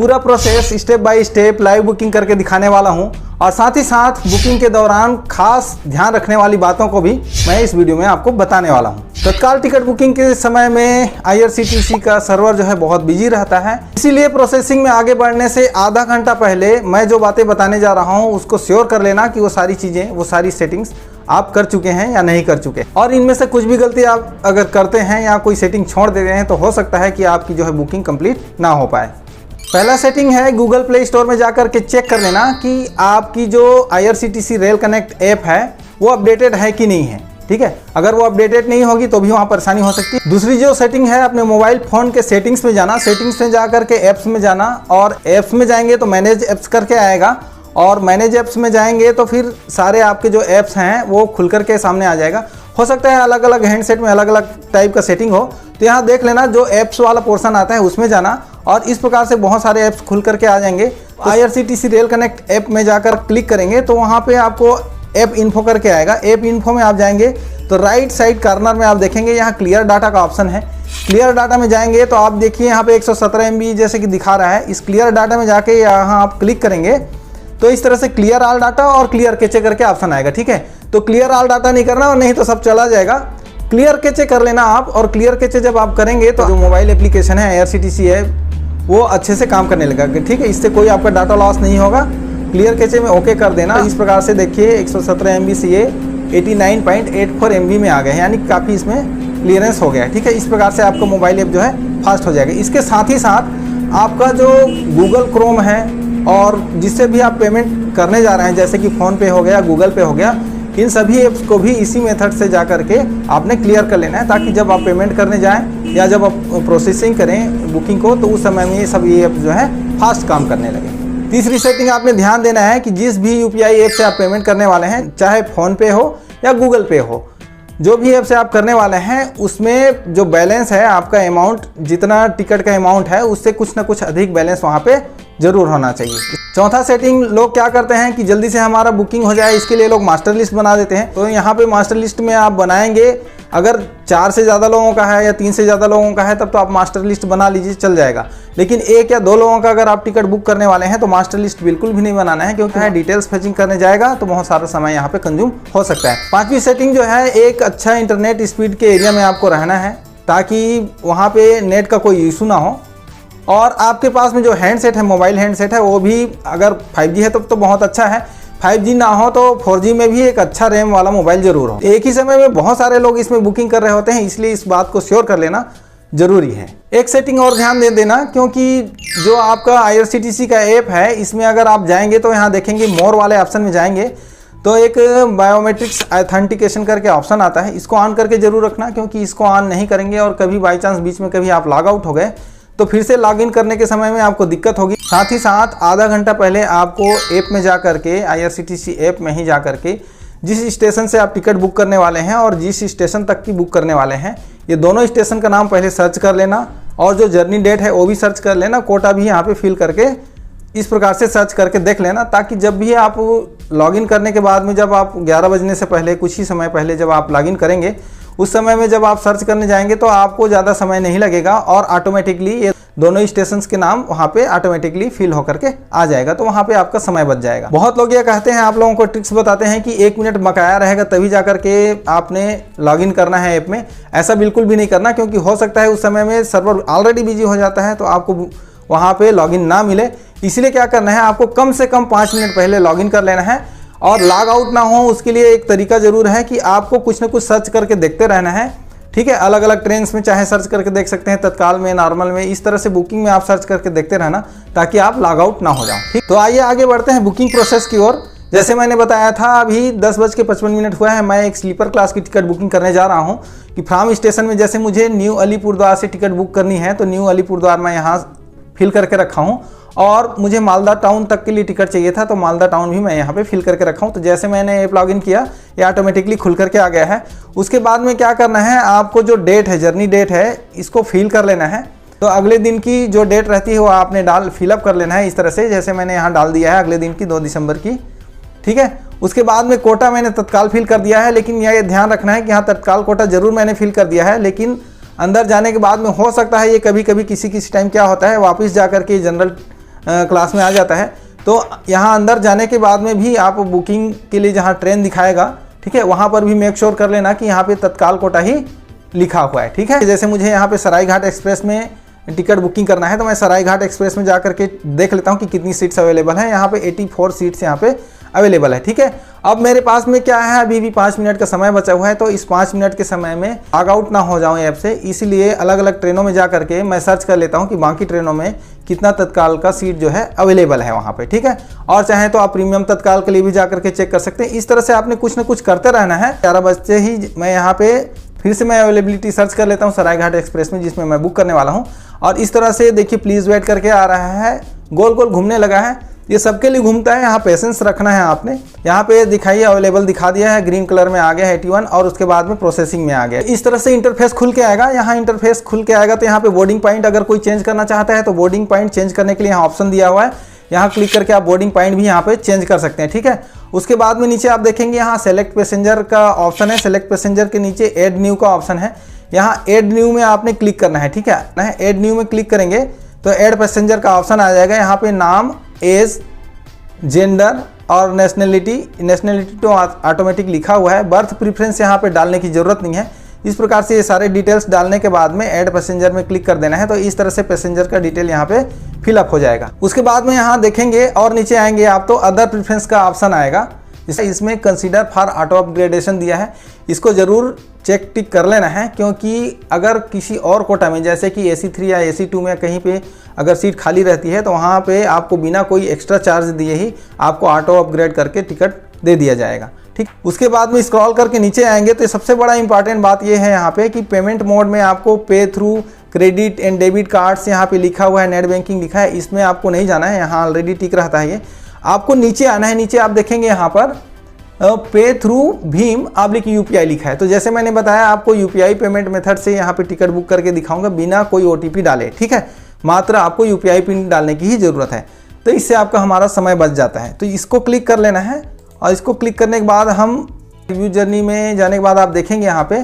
पूरा process step by step live booking करके दिखाने वाला हूं और साथ ही साथ बुकिंग के दौरान खास ध्यान रखने वाली बातों को भी मैं इस वीडियो में आपको बताने वाला हूं। तत्काल टिकट बुकिंग के समय में IRCTC का सर्वर जो है बहुत बिजी रहता है, इसीलिए प्रोसेसिंग में आगे बढ़ने से आधा घंटा पहले मैं जो बातें बताने जा रहा हूं उसको श्योर कर लेना कि वो सारी चीज़ें, वो सारी सेटिंग्स आप कर चुके हैं या नहीं कर चुके। और इनमें से कुछ भी गलती आप अगर करते हैं या कोई सेटिंग छोड़ देते हैं तो हो सकता है कि आपकी जो है बुकिंग कंप्लीट ना हो पाए। पहला सेटिंग है गूगल प्ले स्टोर में जाकर के चेक कर लेना कि आपकी जो IRCTC रेल कनेक्ट ऐप है वो अपडेटेड है कि नहीं है। ठीक है, अगर वो अपडेटेड नहीं होगी तो भी वहाँ परेशानी हो सकती है। दूसरी जो सेटिंग है, अपने मोबाइल फ़ोन के सेटिंग्स में जाना, सेटिंग्स में जाकर के ऐप्स में जाना और ऐप्स में जाएंगे तो मैनेज ऐप्स करके आएगा और मैनेज ऐप्स में जाएंगे तो फिर सारे आपके जो ऐप्स हैं वो खुल करके सामने आ जाएगा। हो सकता है अलग अलग हैंडसेट में अलग अलग टाइप का सेटिंग हो, तो यहाँ देख लेना जो ऐप्स वाला पोर्शन आता है उसमें जाना और इस प्रकार से बहुत सारे ऐप्स खुल करके आ जाएंगे। IRCTC रेल कनेक्ट ऐप में जाकर क्लिक करेंगे तो वहाँ पे आपको ऐप इन्फो करके आएगा। ऐप इन्फो में आप जाएंगे तो राइट साइड कॉर्नर में आप देखेंगे यहाँ क्लियर डाटा का ऑप्शन है। क्लियर डाटा में जाएंगे तो आप देखिए यहाँ पे 117 MB जैसे कि दिखा रहा है। इस क्लियर डाटा में जाके यहाँ आप क्लिक करेंगे तो इस तरह से क्लियर ऑल डाटा और क्लियर कैचे करके ऑप्शन आएगा। ठीक है, तो क्लियर ऑल डाटा नहीं करना और नहीं तो सब चला जाएगा। क्लियर कैचे कर लेना आप, और क्लियर कैचे जब आप करेंगे तो जो मोबाइल एप्लीकेशन है IRCTC है वो अच्छे से काम करने लगेगा। ठीक है, इससे कोई आपका डाटा लॉस नहीं होगा। क्लियर कैचे में ओके कर देना। इस प्रकार से देखिए 117 MB से ये 89.84 MB में आ गए हैं, यानी काफ़ी इसमें क्लियरेंस हो गया है। ठीक है, इस प्रकार से आपका मोबाइल ऐप जो है फास्ट हो जाएगा। इसके साथ ही साथ आपका जो गूगल क्रोम है और जिससे भी आप पेमेंट करने जा रहे हैं, जैसे कि फ़ोनपे हो गया, गूगल पे हो गया, इन सभी ऐप्स को भी इसी मेथड से जा करके आपने क्लियर कर लेना है, ताकि जब आप पेमेंट करने जाएं या जब आप प्रोसेसिंग करें बुकिंग को तो उस समय में ये सभी ऐप जो है फास्ट काम करने लगे। तीसरी सेटिंग आपने ध्यान देना है कि जिस भी UPI ऐप से आप पेमेंट करने वाले हैं, चाहे फ़ोनपे हो या गूगल पे हो, जो भी ऐप से आप करने वाले हैं उसमें जो बैलेंस है आपका अमाउंट, जितना टिकट का अमाउंट है उससे कुछ ना कुछ अधिक बैलेंस वहाँ पे जरूर होना चाहिए। चौथा सेटिंग, लोग क्या करते हैं कि जल्दी से हमारा बुकिंग हो जाए इसके लिए लोग मास्टर लिस्ट बना देते हैं। तो यहाँ पे मास्टर लिस्ट में आप बनाएंगे, अगर 4 से ज़्यादा लोगों का है या 3 से ज़्यादा लोगों का है तब तो आप मास्टर लिस्ट बना लीजिए, चल जाएगा। लेकिन 1 या 2 लोगों का अगर आप टिकट बुक करने वाले हैं तो मास्टर लिस्ट बिल्कुल भी नहीं बनाना है, क्योंकि डिटेल्स फेचिंग करने जाएगा तो बहुत सारा समय यहाँ पे कंज्यूम हो सकता है। 5वीं सेटिंग जो है, एक अच्छा इंटरनेट स्पीड के एरिया में आपको रहना है ताकि वहाँ पे नेट का कोई इशू ना हो। और आपके पास में जो हैंडसेट है, मोबाइल हैंडसेट है, वो भी अगर 5G है तब तो बहुत अच्छा है, 5G ना हो तो 4G में भी एक अच्छा रैम वाला मोबाइल जरूर हो। एक ही समय में बहुत सारे लोग इसमें बुकिंग कर रहे होते हैं, इसलिए इस बात को श्योर कर लेना जरूरी है। एक सेटिंग और ध्यान दे देना, क्योंकि जो आपका IRCTC का ऐप है इसमें अगर आप जाएंगे तो यहाँ देखेंगे मोर वाले ऑप्शन में जाएंगे तो एक बायोमेट्रिक्स ऑथेंटिकेशन करके ऑप्शन आता है, इसको ऑन करके जरूर रखना, क्योंकि इसको ऑन नहीं करेंगे और कभी बाई चांस बीच में कभी आप लॉग आउट हो गए तो फिर से लॉगिन करने के समय में आपको दिक्कत होगी। साथ ही साथ आधा घंटा पहले आपको ऐप में जा करके, IRCTC ऐप में ही जा करके जिस स्टेशन से आप टिकट बुक करने वाले हैं और जिस स्टेशन तक की बुक करने वाले हैं, ये दोनों स्टेशन का नाम पहले सर्च कर लेना और जो जर्नी डेट है वो भी सर्च कर लेना। कोटा भी यहाँ पे फिल करके इस प्रकार से सर्च करके देख लेना, ताकि जब भी आप लॉगिन करने के बाद में, जब आप 11 बजने से पहले, कुछ ही समय पहले जब आप लॉगिन करेंगे, उस समय में जब आप सर्च करने जाएंगे तो आपको ज़्यादा समय नहीं लगेगा और ऑटोमेटिकली ये दोनों स्टेशंस के नाम वहाँ पे ऑटोमेटिकली फिल होकर के आ जाएगा, तो वहाँ पे आपका समय बच जाएगा। बहुत लोग ये कहते हैं, आप लोगों को ट्रिक्स बताते हैं कि 1 मिनट बकाया रहेगा तभी जाकर के आपने लॉगिन करना है ऐप में। ऐसा बिल्कुल भी नहीं करना, क्योंकि हो सकता है उस समय में सर्वर ऑलरेडी बिजी हो जाता है तो आपको वहाँ पे लॉगिन ना मिले। इसलिए क्या करना है, आपको कम से कम 5 मिनट पहले लॉगिन कर लेना है और लॉग आउट ना हो उसके लिए एक तरीका जरूर है कि आपको कुछ ना कुछ सर्च करके देखते रहना है। ठीक है, अलग अलग ट्रेन्स में चाहे सर्च करके देख सकते हैं, तत्काल में, नॉर्मल में, इस तरह से बुकिंग में आप सर्च करके देखते रहना ताकि आप लॉग आउट ना हो जाओ। ठीक, तो आइए आगे बढ़ते हैं बुकिंग प्रोसेस की ओर। जैसे मैंने बताया था, अभी 10:55 हुआ है, मैं एक स्लीपर क्लास की टिकट बुकिंग करने जा रहा हूँ कि फ्राम स्टेशन में जैसे मुझे न्यू अलीपुरद्वार से टिकट बुक करनी है तो न्यू अलीपुरद्वार मैं यहाँ फिल करके रखा हूँ, और मुझे मालदा टाउन तक के लिए टिकट चाहिए था तो मालदा टाउन भी मैं यहाँ पे फिल करके रखा हूँ। तो जैसे मैंने ऐप लॉगिन किया ये ऑटोमेटिकली खुल करके आ गया है। उसके बाद में क्या करना है, आपको जो डेट है, जर्नी डेट है, इसको फिल कर लेना है। तो अगले दिन की जो डेट रहती है वो आपने फिलअप कर लेना है इस तरह से, जैसे मैंने यहाँ डाल दिया है अगले दिन की 2 दिसंबर की। ठीक है, उसके बाद में कोटा मैंने तत्काल फिल कर दिया है, लेकिन यह ध्यान रखना है कि हाँ तत्काल कोटा जरूर मैंने फिल कर दिया है, लेकिन अंदर जाने के बाद में हो सकता है ये कभी कभी किसी टाइम क्या होता है, वापस जा करके जनरल क्लास में आ जाता है। तो यहाँ अंदर जाने के बाद में भी आप बुकिंग के लिए जहाँ ट्रेन दिखाएगा, ठीक है, वहाँ पर भी मेक श्योर कर लेना कि यहाँ पे तत्काल कोटा ही लिखा हुआ है, ठीक है। जैसे मुझे यहाँ पे सरायघाट एक्सप्रेस में टिकट बुकिंग करना है तो मैं सरायघाट एक्सप्रेस में जा करके देख लेता हूँ कि कितनी सीट्स अवेलेबल हैं। यहाँ पे 84 सीट्स यहाँ पे अवेलेबल है, ठीक है। अब मेरे पास में क्या है, अभी भी 5 मिनट का समय बचा हुआ है, तो इस 5 मिनट के समय में लॉग आउट ना हो जाऊँ ऐप से, इसीलिए अलग अलग ट्रेनों में जा करके मैं सर्च कर लेता हूँ कि बाकी ट्रेनों में कितना तत्काल का सीट जो है अवेलेबल है वहाँ पे, ठीक है। और चाहे तो आप प्रीमियम तत्काल के लिए भी जा करके चेक कर सकते हैं। इस तरह से आपने कुछ ना कुछ करते रहना है। 11 बजे ही मैं यहाँ पे फिर से मैं अवेलेबिलिटी सर्च कर लेता हूँ सरायघाट एक्सप्रेस में, जिसमें मैं बुक करने वाला हूँ। और इस तरह से देखिए प्लीज़ वेट करके आ रहा है, गोल गोल घूमने लगा है, ये सबके लिए घूमता है। यहाँ पेशेंस रखना है आपने। यहाँ पे दिखाइए अवेलेबल दिखा दिया है, ग्रीन कलर में आ गया है 81 और उसके बाद में प्रोसेसिंग में आ गया। इस तरह से इंटरफेस खुल के आएगा। यहाँ इंटरफेस खुल के आएगा तो यहाँ पे बोर्डिंग पॉइंट अगर कोई चेंज करना चाहता है तो बोर्डिंग पॉइंट चेंज करने के लिए यहाँ ऑप्शन दिया हुआ है। यहाँ क्लिक करके आप बोर्डिंग पॉइंट भी यहाँ पे चेंज कर सकते हैं, ठीक है। उसके बाद में नीचे आप देखेंगे यहाँ सेलेक्ट पैसेंजर का ऑप्शन है। सेलेक्ट पैसेंजर के नीचे एड न्यू का ऑप्शन है। यहाँ एड न्यू में आपने क्लिक करना है, ठीक है। एड न्यू में क्लिक करेंगे तो एड पैसेंजर का ऑप्शन आ जाएगा। यहाँ पे नाम, एज, जेंडर और नेशनलिटी तो ऑटोमेटिक लिखा हुआ है। बर्थ प्रेफरेंस यहाँ पे डालने की ज़रूरत नहीं है। इस प्रकार से ये सारे डिटेल्स डालने के बाद में ऐड पैसेंजर में क्लिक कर देना है, तो इस तरह से पैसेंजर का डिटेल यहाँ पे फिलअप हो जाएगा। उसके बाद में यहाँ देखेंगे और नीचे आएंगे आप तो अदर प्रेफरेंस का ऑप्शन आएगा। इसमें कंसीडर फॉर ऑटो अपग्रेडेशन दिया है, इसको ज़रूर चेक टिक कर लेना है, क्योंकि अगर किसी और कोटा में जैसे कि AC3 या AC2 में कहीं पे अगर सीट खाली रहती है तो वहाँ पे आपको बिना कोई एक्स्ट्रा चार्ज दिए ही आपको ऑटो अपग्रेड करके टिकट दे दिया जाएगा, ठीक। उसके बाद में स्क्रॉल करके नीचे आएंगे तो सबसे बड़ा इंपॉर्टेंट बात यह है यहाँ पे कि पेमेंट मोड में आपको पे through credit and debit cards यहाँ पे लिखा हुआ है, नेट बैंकिंग लिखा है, इसमें आपको नहीं जाना है, यहाँ ऑलरेडी टिक रहता है ये। आपको नीचे आना है। नीचे आप देखेंगे यहाँ पर पे थ्रू भीम /UPI लिखा है। तो जैसे मैंने बताया आपको UPI पेमेंट मेथड से यहाँ पे टिकट बुक करके दिखाऊंगा बिना कोई OTP डाले, ठीक है। मात्र आपको UPI पिन डालने की ही ज़रूरत है, तो इससे आपका हमारा समय बच जाता है। तो इसको क्लिक कर लेना है और इसको क्लिक करने के बाद हम रिव्यू जर्नी में जाने के बाद आप देखेंगे यहाँ पे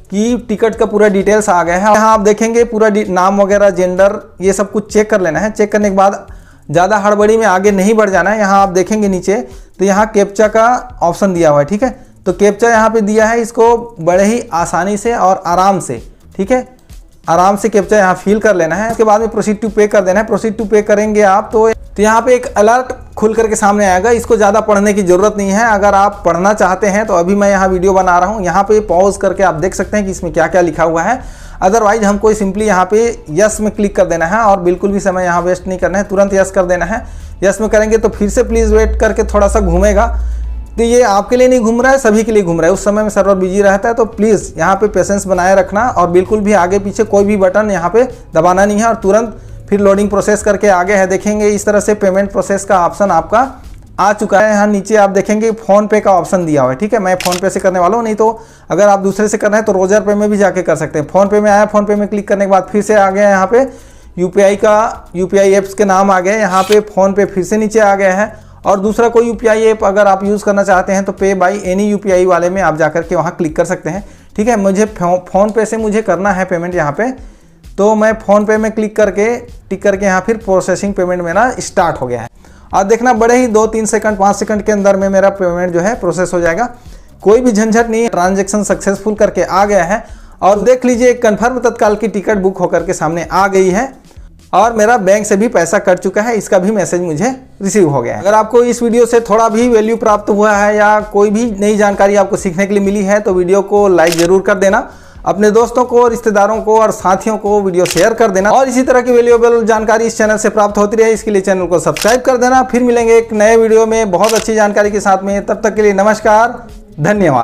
कि टिकट का पूरा डिटेल्स आ गया है। यहाँ आप देखेंगे पूरा नाम वगैरह, जेंडर, ये सब कुछ चेक कर लेना है। चेक करने के बाद ज़्यादा हड़बड़ी में आगे नहीं बढ़ जाना है। यहाँ आप देखेंगे नीचे तो यहाँ कैप्चा का ऑप्शन दिया हुआ है, ठीक है। तो कैप्चा यहाँ पे दिया है, इसको बड़े ही आसानी से और आराम से, ठीक है, आराम से कैप्चा यहाँ फिल कर लेना है। उसके बाद में प्रोसीड टू पे कर देना है। प्रोसीड टू पे करेंगे आप तो यहाँ पे एक अलर्ट खुल करके सामने आएगा। इसको ज़्यादा पढ़ने की ज़रूरत नहीं है। अगर आप पढ़ना चाहते हैं तो अभी मैं यहाँ वीडियो बना रहा हूँ, यहाँ पे पॉज करके आप देख सकते हैं कि इसमें क्या क्या लिखा हुआ है। अदरवाइज हमको सिंपली यहाँ पे यस में क्लिक कर देना है और बिल्कुल भी समय यहाँ वेस्ट नहीं करना है, तुरंत यस कर देना है। यस में करेंगे तो फिर से प्लीज़ वेट करके थोड़ा सा घूमेगा। तो ये आपके लिए नहीं घूम रहा है, सभी के लिए घूम रहा है। उस समय में सर्वर बिजी रहता है, तो प्लीज़ यहाँ पे पेशेंस बनाए रखना और बिल्कुल भी आगे पीछे कोई भी बटन यहाँ पे दबाना नहीं है और तुरंत फिर लोडिंग प्रोसेस करके आगे है। देखेंगे इस तरह से पेमेंट प्रोसेस का ऑप्शन आपका आ चुका है। यहाँ नीचे आप देखेंगे फ़ोन पे का ऑप्शन दिया हुआ है, ठीक है। मैं फ़ोन पे से करने वाला हूँ, नहीं तो अगर आप दूसरे से करना है तो रोजर पे में भी जाके कर सकते हैं। फ़ोन पे में आया, फ़ोन पे में क्लिक करने के बाद फिर से आ गया यहाँ पे UPI ऐप्स के नाम आ गए। यहाँ पे फ़ोन पे फिर से नीचे आ गया है और दूसरा कोई UPI ऐप अगर आप यूज़ करना चाहते हैं तो पे बाई एनी UPI वाले में आप जाकर के वहाँ क्लिक कर सकते हैं, ठीक है। मुझे फ़ोन पे से मुझे करना है पेमेंट यहाँ पे, तो मैं फ़ोन पे में क्लिक करके टिक करके यहाँ फिर प्रोसेसिंग पेमेंट मेरा स्टार्ट हो गया है। और देखना बड़े ही 2-3 सेकंड 5 सेकंड के अंदर में मेरा पेमेंट जो है प्रोसेस हो जाएगा। कोई भी झंझट नहीं है, ट्रांजैक्शन सक्सेसफुल करके आ गया है। और देख लीजिए कन्फर्म तत्काल की टिकट बुक होकर के सामने आ गई है और मेरा बैंक से भी पैसा कट चुका है, इसका भी मैसेज मुझे रिसीव हो गया है। अगर आपको इस वीडियो से थोड़ा भी वैल्यू प्राप्त हुआ है या कोई भी नई जानकारी आपको सीखने के लिए मिली है तो वीडियो को लाइक ज़रूर कर देना, अपने दोस्तों को, रिश्तेदारों को और साथियों को वीडियो शेयर कर देना और इसी तरह की वैल्यूएबल जानकारी इस चैनल से प्राप्त होती रहे इसके लिए चैनल को सब्सक्राइब कर देना। फिर मिलेंगे एक नए वीडियो में बहुत अच्छी जानकारी के साथ में, तब तक के लिए नमस्कार, धन्यवाद।